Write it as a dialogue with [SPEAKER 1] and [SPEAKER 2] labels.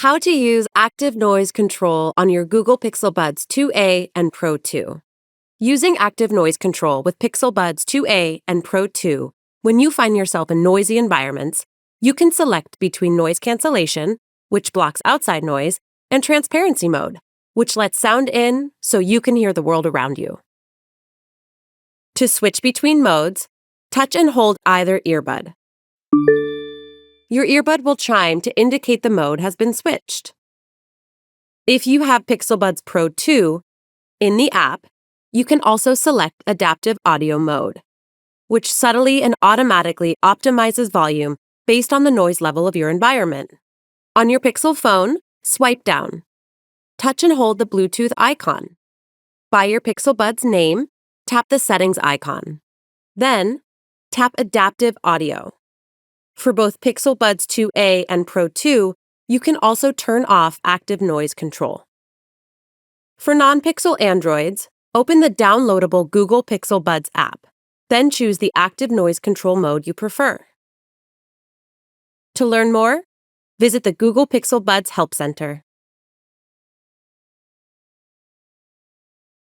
[SPEAKER 1] How to use active noise control on your Google Pixel Buds 2a and Pro 2. Using active noise control with Pixel Buds 2a and Pro 2, when you find yourself in noisy environments, you can select between noise cancellation, which blocks outside noise, and transparency mode, which lets sound in so you can hear the world around you. To switch between modes, touch and hold either earbud. Your earbud will chime to indicate the mode has been switched. If you have Pixel Buds Pro 2, in the app, you can also select Adaptive Audio Mode, which subtly and automatically optimizes volume based on the noise level of your environment. On your Pixel phone, swipe down. Touch and hold the Bluetooth icon. By your Pixel Buds name, tap the Settings icon. Then, tap Adaptive Audio. For both Pixel Buds 2a and Pro 2, you can also turn off active noise control. For non-Pixel Androids, open the downloadable Google Pixel Buds app, then choose the active noise control mode you prefer. To learn more, visit the Google Pixel Buds Help Center.